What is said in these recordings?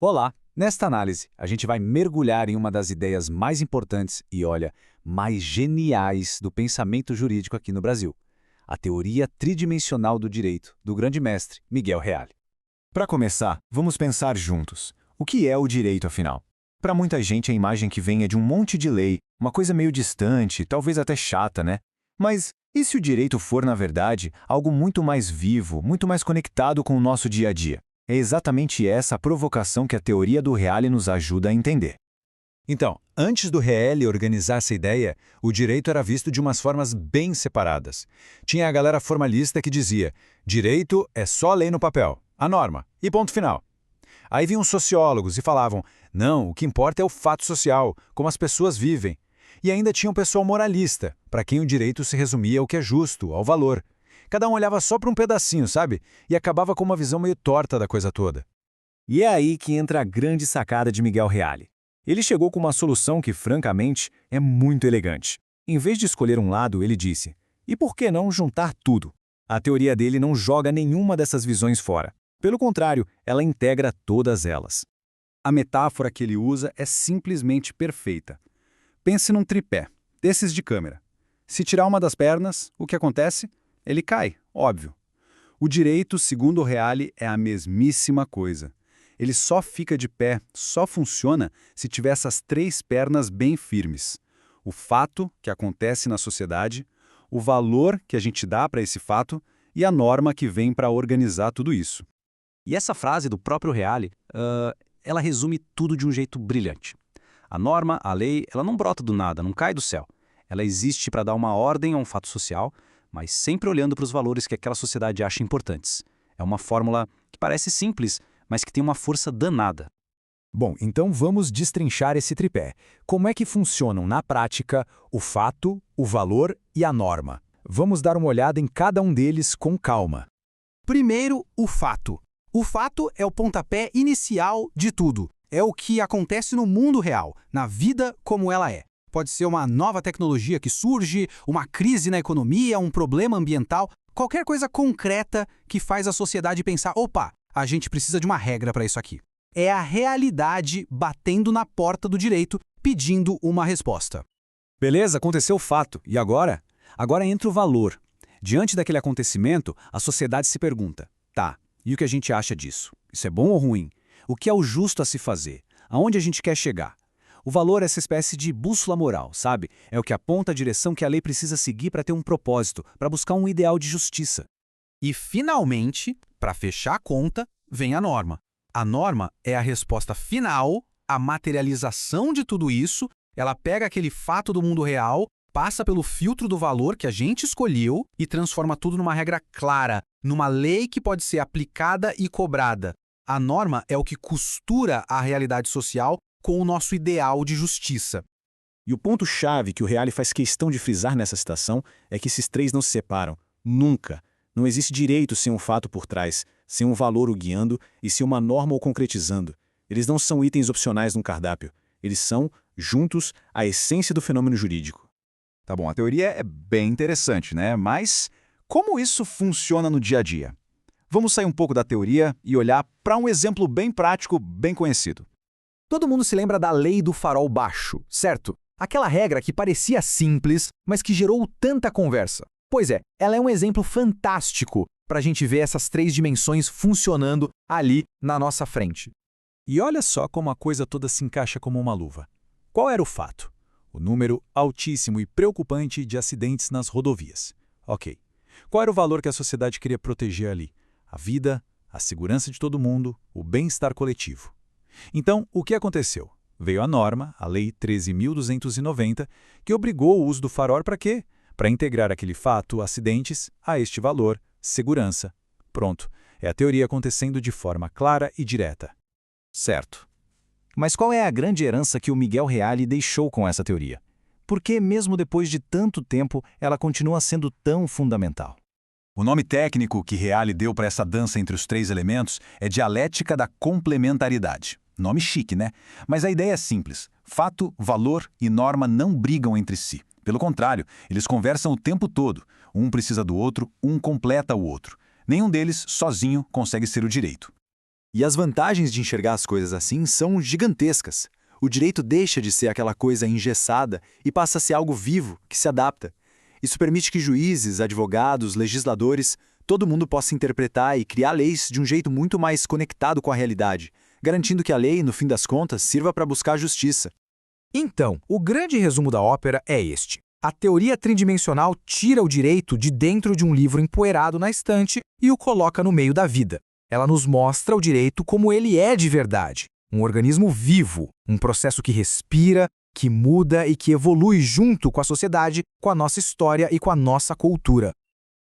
Olá! Nesta análise, a gente vai mergulhar em uma das ideias mais importantes e, olha, mais geniais do pensamento jurídico aqui no Brasil. A teoria tridimensional do direito, do grande mestre Miguel Reale. Para começar, vamos pensar juntos. O que é o direito, afinal? Para muita gente, a imagem que vem é de um monte de lei, uma coisa meio distante, talvez até chata, né? Mas e se o direito for, na verdade, algo muito mais vivo, muito mais conectado com o nosso dia a dia? É exatamente essa a provocação que a teoria do Reale nos ajuda a entender. Então, antes do Reale organizar essa ideia, o direito era visto de umas formas bem separadas. Tinha a galera formalista que dizia: direito é só lei no papel, a norma, e ponto final. Aí vinham sociólogos e falavam: não, o que importa é o fato social, como as pessoas vivem. E ainda tinha um pessoal moralista, para quem o direito se resumia ao que é justo, ao valor. Cada um olhava só para um pedacinho, sabe? E acabava com uma visão meio torta da coisa toda. E é aí que entra a grande sacada de Miguel Reale. Ele chegou com uma solução que, francamente, é muito elegante. Em vez de escolher um lado, ele disse: e por que não juntar tudo? A teoria dele não joga nenhuma dessas visões fora. Pelo contrário, ela integra todas elas. A metáfora que ele usa é simplesmente perfeita. Pense num tripé, desses de câmera. Se tirar uma das pernas, o que acontece? Ele cai, óbvio. O direito, segundo o Reale, é a mesmíssima coisa. Ele só fica de pé, só funciona se tiver essas três pernas bem firmes. O fato que acontece na sociedade, o valor que a gente dá para esse fato e a norma que vem para organizar tudo isso. E essa frase do próprio Reale, ela resume tudo de um jeito brilhante. A norma, a lei, ela não brota do nada, não cai do céu. Ela existe para dar uma ordem a um fato social, mas sempre olhando para os valores que aquela sociedade acha importantes. É uma fórmula que parece simples, mas que tem uma força danada. Bom, então vamos destrinchar esse tripé. Como é que funcionam, na prática, o fato, o valor e a norma? Vamos dar uma olhada em cada um deles com calma. Primeiro, o fato. O fato é o pontapé inicial de tudo. É o que acontece no mundo real, na vida como ela é. Pode ser uma nova tecnologia que surge, uma crise na economia, um problema ambiental, qualquer coisa concreta que faz a sociedade pensar: opa, a gente precisa de uma regra para isso aqui. É a realidade batendo na porta do direito, pedindo uma resposta. Beleza, aconteceu o fato. E agora? Agora entra o valor. Diante daquele acontecimento, a sociedade se pergunta: tá, e o que a gente acha disso? Isso é bom ou ruim? O que é o justo a se fazer? Aonde a gente quer chegar? O valor é essa espécie de bússola moral, sabe? É o que aponta a direção que a lei precisa seguir para ter um propósito, para buscar um ideal de justiça. E, finalmente, para fechar a conta, vem a norma. A norma é a resposta final, a materialização de tudo isso. Ela pega aquele fato do mundo real, passa pelo filtro do valor que a gente escolheu e transforma tudo numa regra clara, numa lei que pode ser aplicada e cobrada. A norma é o que costura a realidade social com o nosso ideal de justiça. E o ponto-chave que o Reale faz questão de frisar nessa citação é que esses três não se separam. Nunca. Não existe direito sem um fato por trás, sem um valor o guiando e sem uma norma o concretizando. Eles não são itens opcionais num cardápio. Eles são, juntos, a essência do fenômeno jurídico. Tá bom, a teoria é bem interessante, né? Mas como isso funciona no dia a dia? Vamos sair um pouco da teoria e olhar para um exemplo bem prático, bem conhecido. Todo mundo se lembra da lei do farol baixo, certo? Aquela regra que parecia simples, mas que gerou tanta conversa. Pois é, ela é um exemplo fantástico para a gente ver essas três dimensões funcionando ali na nossa frente. E olha só como a coisa toda se encaixa como uma luva. Qual era o fato? O número altíssimo e preocupante de acidentes nas rodovias. Ok. Qual era o valor que a sociedade queria proteger ali? A vida, a segurança de todo mundo, o bem-estar coletivo. Então, o que aconteceu? Veio a norma, a Lei 13.290, que obrigou o uso do farol para quê? Para integrar aquele fato, acidentes, a este valor, segurança. Pronto, é a teoria acontecendo de forma clara e direta. Certo. Mas qual é a grande herança que o Miguel Reale deixou com essa teoria? Por que, mesmo depois de tanto tempo, ela continua sendo tão fundamental? O nome técnico que Reale deu para essa dança entre os três elementos é dialética da complementaridade. Nome chique, né? Mas a ideia é simples. Fato, valor e norma não brigam entre si. Pelo contrário, eles conversam o tempo todo. Um precisa do outro, um completa o outro. Nenhum deles, sozinho, consegue ser o direito. E as vantagens de enxergar as coisas assim são gigantescas. O direito deixa de ser aquela coisa engessada e passa a ser algo vivo, que se adapta. Isso permite que juízes, advogados, legisladores, todo mundo possa interpretar e criar leis de um jeito muito mais conectado com a realidade, garantindo que a lei, no fim das contas, sirva para buscar a justiça. Então, o grande resumo da ópera é este. A teoria tridimensional tira o direito de dentro de um livro empoeirado na estante e o coloca no meio da vida. Ela nos mostra o direito como ele é de verdade. Um organismo vivo, um processo que respira, que muda e que evolui junto com a sociedade, com a nossa história e com a nossa cultura.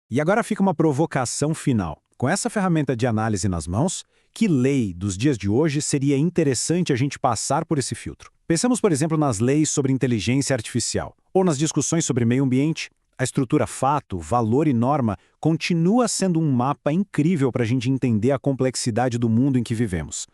E agora fica uma provocação final. Com essa ferramenta de análise nas mãos, que lei dos dias de hoje seria interessante a gente passar por esse filtro? Pensamos, por exemplo, nas leis sobre inteligência artificial, ou nas discussões sobre meio ambiente. A estrutura fato, valor e norma continua sendo um mapa incrível para a gente entender a complexidade do mundo em que vivemos.